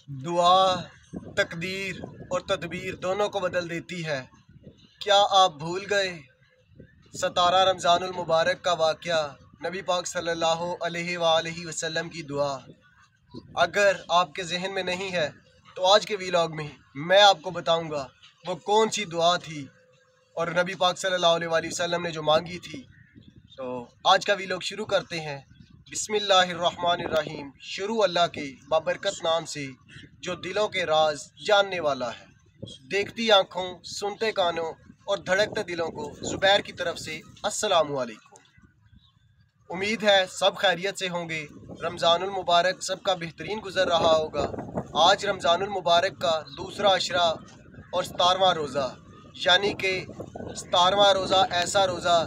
दुआ तकदीर और तदबीर दोनों को बदल देती है। क्या आप भूल गए 17 रमज़ानुल मुबारक का वाक़या, नबी पाक सल्लल्लाहु अलैहि वसल्लम की दुआ? अगर आपके जहन में नहीं है तो आज के वीलॉग में मैं आपको बताऊंगा वो कौन सी दुआ थी और नबी पाक सल्लल्लाहु अलैहि वसल्लम ने जो मांगी थी। तो आज का वीलॉग शुरू करते हैं। बिस्मिल्लाहिर्रहमानिर्रहीम। शुरू अल्लाह के बाबरकत नाम से जो दिलों के राज जानने वाला है। देखती आँखों, सुनते कानों और धड़कते दिलों को ज़ुबैर की तरफ से अस्सलामु अलैकुम। उम्मीद है सब खैरियत से होंगे। रमज़ानुल मुबारक सबका बेहतरीन गुज़र रहा होगा। आज रमज़ानुल मुबारक का दूसरा अशरा और 17वां रोज़ा, यानी कि 17वां रोज़ा ऐसा रोज़ा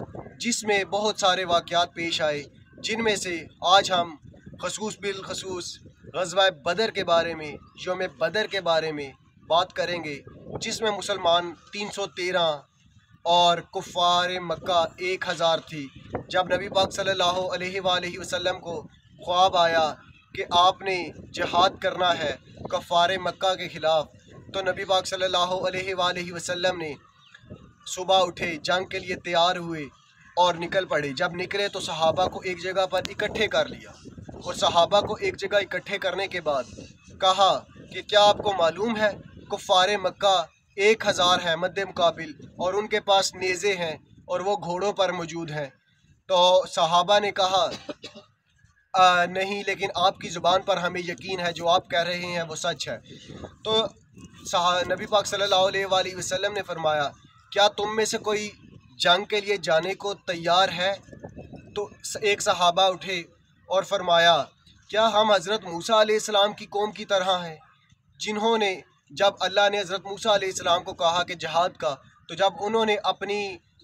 जिसमें बहुत सारे वाक़यात पेश आए, जिनमें से आज हम खसूस बिल खसूस ग़ज़वा बदर के बारे में, यौम बदर के बारे में बात करेंगे, जिसमें मुसलमान 313 और कुफ़ार मक्का 1000 थी। जब नबी पाक सल्लल्लाहु अलैहि वसल्लम को ख्वाब आया कि आपने जिहाद करना है कुफ़ार मक्का के ख़िलाफ़, तो नबी पाक सल्लल्लाहु अलैहि वसल्लम ने सुबह उठे, जंग के लिए तैयार हुए और निकल पड़े। जब निकले तो सहाबा को एक जगह पर इकट्ठे कर लिया और सहाबा को एक जगह इकट्ठे करने के बाद कहा कि क्या आपको मालूम है कुफ़ार मक्का 1000 है मद्दे मुकाबिल, और उनके पास नेज़े हैं और वो घोड़ों पर मौजूद हैं। तो सहाबा ने कहा नहीं, लेकिन आपकी ज़ुबान पर हमें यकीन है, जो आप कह रहे हैं वो सच है। तो नबी पाक सल्लल्लाहु अलैहि वसल्लम ने फरमाया, क्या तुम में से कोई जंग के लिए जाने को तैयार है? तो एक सहाबा उठे और फरमाया, क्या हम हज़रत मूसा अलैहिस्सलाम की कौम की तरह हैं, जिन्होंने जब अल्लाह ने हज़रत मूसा अलैहिस्सलाम को कहा कि जहाद का, तो जब उन्होंने अपनी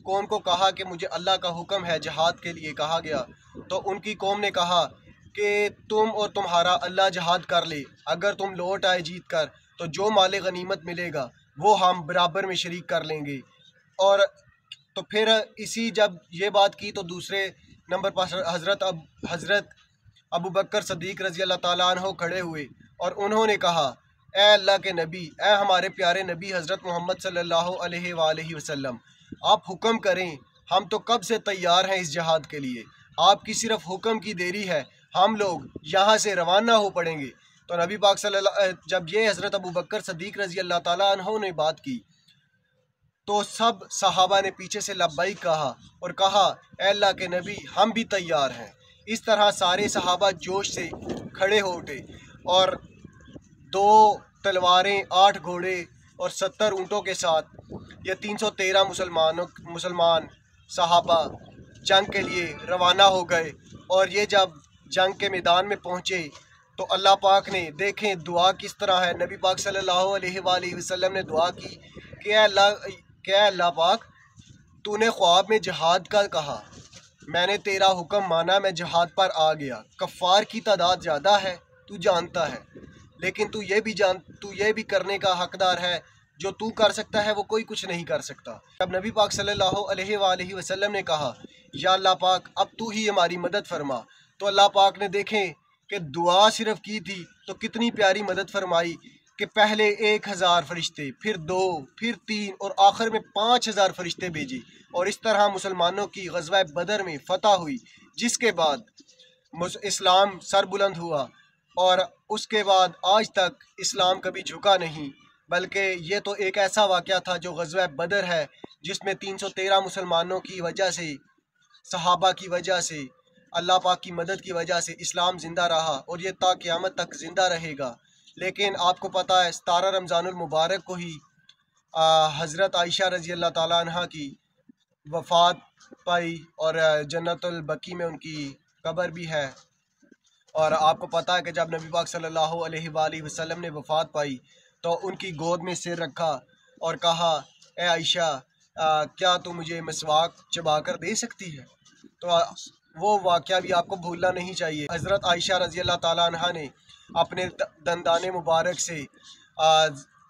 कौम को कहा कि मुझे अल्लाह का हुक्म है, जहाद के लिए कहा गया, तो उनकी कौम ने कहा कि तुम और तुम्हारा अल्लाह जहाद कर ले, अगर तुम लौट आए जीत कर तो जो माले गनीमत मिलेगा वो हम बराबर में शरीक कर लेंगे। और तो फिर जब ये बात की तो दूसरे नंबर पर हज़रत अबू बकर सदीक रज़ी अल्लाह ताला अन्हो खड़े हुए और उन्होंने कहा, ए अल्लाह के नबी, ए हमारे प्यारे नबी हज़रत मोहम्मद सल्लल्लाहु अलैहि वसल्लम, आप हुक्म करें, हम तो कब से तैयार हैं इस जहाद के लिए, आपकी सिर्फ हुक्म की देरी है, हम लोग यहाँ से रवाना हो पड़ेंगे। तो नबी पाक जब ये हज़रत अबू बकर सदीक रज़ी अल्लाह ताला अन्हो ने बात की तो सब सहाबा ने पीछे से लब्बैक कहा और कहा, ए अल्लाह के नबी, हम भी तैयार हैं। इस तरह सारे सहाबा जोश से खड़े हो उठे और 2 तलवारें, 8 घोड़े और 70 ऊँटों के साथ ये 313 मुसलमान सहाबा जंग के लिए रवाना हो गए। और ये जब जंग के मैदान में पहुँचे तो अल्लाह पाक ने, देखें दुआ किस तरह है, नबी पाक सल्लल्लाहु अलैहि वसल्लम ने दुआ की कि अल्लाह पाक, तूने ख्वाब में जहाद का कहा, मैंने तेरा हुक्म माना, मैं जहाद पर आ गया। कफ़ार की तादाद ज़्यादा है, तू जानता है, लेकिन तू ये भी करने का हकदार है, जो तू कर सकता है वो कोई कुछ नहीं कर सकता। जब नबी पाक सल्लल्लाहु अलैहि वसल्लम ने कहा, या अल्लाह पाक, अब तू ही हमारी मदद फरमा, तो अल्लाह पाक ने, देखें कि दुआ सिर्फ की थी तो कितनी प्यारी मदद फरमाई कि पहले 1000 फरिश्ते, फिर 2, फिर 3 और आखिर में 5000 फरिश्ते भेजी। और इस तरह मुसलमानों की ग़ज़वा बदर में फ़तह हुई, जिसके बाद इस्लाम सर बुलंद हुआ और उसके बाद आज तक इस्लाम कभी झुका नहीं। बल्कि ये तो एक ऐसा वाक़या था जो ग़ज़वा बदर है, जिसमें 313 मुसलमानों की वजह से, सहाबा की वजह से, अल्लाह पाक की मदद की वजह से इस्लाम ज़िंदा रहा और ये ता क़यामत तक ज़िंदा रहेगा। लेकिन आपको पता है 17 रमज़ानुल मुबारक को ही हज़रत आयशा रज़ी अल्लाह ताला अन्हा की वफ़ात पाई और जन्नतुल बकी में उनकी कब्र भी है। और आपको पता है कि जब नबी पाक सल्लल्लाहु अलैहि वसल्लम ने वफ़ात पाई तो उनकी गोद में सिर रखा और कहा, ए आयशा, क्या तू मुझे मिसवाक चबा कर दे सकती है? तो वो वाक़या भी आपको भूलना नहीं चाहिए। हज़रत आयशा रज़ी अल्लाह ताला अन्हा ने अपने दंदाने मुबारक से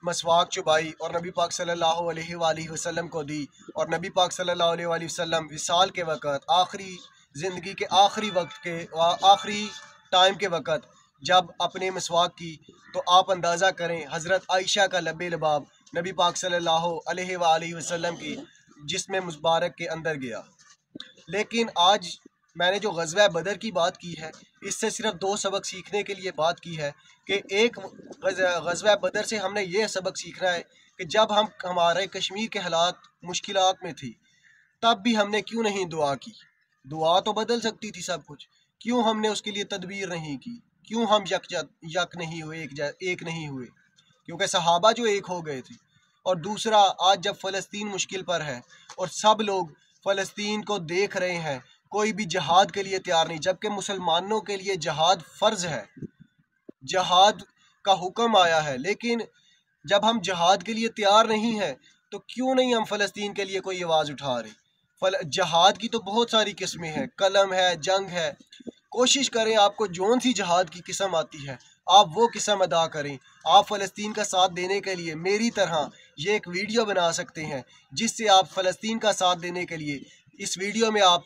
मसवाक चुबाई और नबी पाक सल्लल्लाहु अलैहि वसल्लम को दी। और नबी पाक सल्लल्लाहु अलैहि वसल्लम विसाल के वक़्त, आखिरी ज़िंदगी के आखिरी वक्त के आखिरी टाइम के वक़्त जब अपने मसवाक की, तो आप अंदाज़ा करें हज़रत आयशा का लबे लबाब नबी पाक सल्लल्लाहु अलैहि वसल्लम की जिस्म मुबारक के अंदर गया। लेकिन आज मैंने जो ग़ज़वा बदर की बात की है, इससे सिर्फ दो सबक सीखने के लिए बात की है कि एक ग़ज़वा बदर से हमने ये सबक सीखना है कि जब हमारे कश्मीर के हालात मुश्किलात में थी, तब भी हमने क्यों नहीं दुआ की। दुआ तो बदल सकती थी सब कुछ, क्यों हमने उसके लिए तदबीर नहीं की, क्यों हम यक नहीं हुए, एक नहीं हुए, क्योंकि सहाबा जो एक हो गए थे। और दूसरा, आज जब फ़लस्तीन मुश्किल पर है और सब लोग फ़लस्तीन को देख रहे हैं, कोई भी जहाद के लिए तैयार नहीं, जबकि मुसलमानों के लिए जहाद फ़र्ज़ है, जहाद का हुक्म आया है। लेकिन जब हम जहाद के लिए तैयार नहीं हैं, तो क्यों नहीं हम फ़लस्तीन के लिए कोई आवाज़ उठा रहे। जहाद की तो बहुत सारी किस्में हैं, कलम है, जंग है। कोशिश करें, आपको जौन सी जहाद की किस्म आती है आप वो किस्म अदा करें। आप फ़लस्तीन का साथ देने के लिए मेरी तरह ये एक वीडियो बना सकते हैं, जिससे आप फ़लस्तीन का साथ देने के लिए इस वीडियो में आप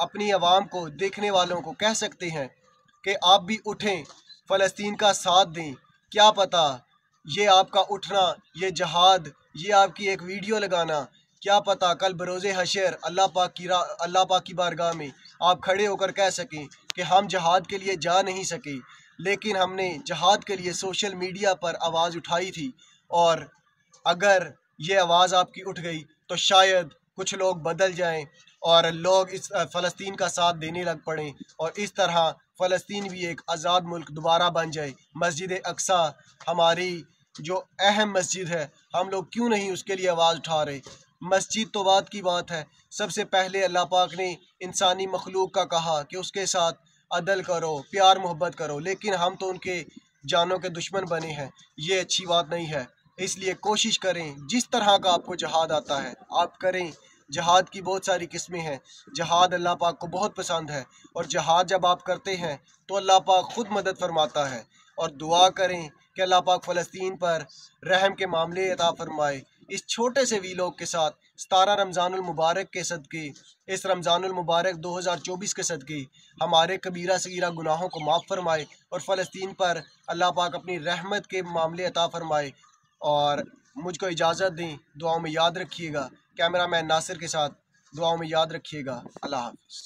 अपनी आवाम को, देखने वालों को कह सकते हैं कि आप भी उठें, फ़लस्तीन का साथ दें। क्या पता ये आपका उठना, ये जहाद, ये आपकी एक वीडियो लगाना, क्या पता कल बरोज़े हशर अल्लाह पाक की बारगाह में आप खड़े होकर कह सकें कि हम जहाद के लिए जा नहीं सके, लेकिन हमने जहाद के लिए सोशल मीडिया पर आवाज़ उठाई थी। और अगर ये आवाज़ आपकी उठ गई तो शायद कुछ लोग बदल जाएं और लोग इस फ़लस्तीन का साथ देने लग पड़ें, और इस तरह फ़लस्तीन भी एक आज़ाद मुल्क दोबारा बन जाए। मस्जिद अक्सा हमारी जो अहम मस्जिद है, हम लोग क्यों नहीं उसके लिए आवाज़ उठा रहे। मस्जिद तो बात की बात है, सबसे पहले अल्लाह पाक ने इंसानी मखलूक का कहा कि उसके साथ अदल करो, प्यार मोहब्बत करो, लेकिन हम तो उनके जानों के दुश्मन बने हैं। ये अच्छी बात नहीं है। इसलिए कोशिश करें, जिस तरह का आपको जहाद आता है आप करें। जहाद की बहुत सारी किस्में हैं। जहाद अल्लाह पाक को बहुत पसंद है, और जहाद जब आप करते हैं तो अल्लाह पाक ख़ुद मदद फरमाता है। और दुआ करें कि अल्लाह पाक फ़लस्तीन पर रहम के मामले अता फरमाए। इस छोटे से वीलॉग के साथ 17 रमज़ानुल मुबारक के सदक़े, इस रमज़ानुल मुबारक 2024 के सदक़े हमारे कबीरा सगीरा गुनाहों को माफ़ फरमाए, और फ़लस्तीन पर अल्लाह पाक अपनी रहमत के मामले अता फरमाए। और मुझको इजाज़त दें, दुआओं में याद रखिएगा। कैमरामैन नासिर के साथ दुआओं में याद रखिएगा। अल्लाह हाफ़िज़।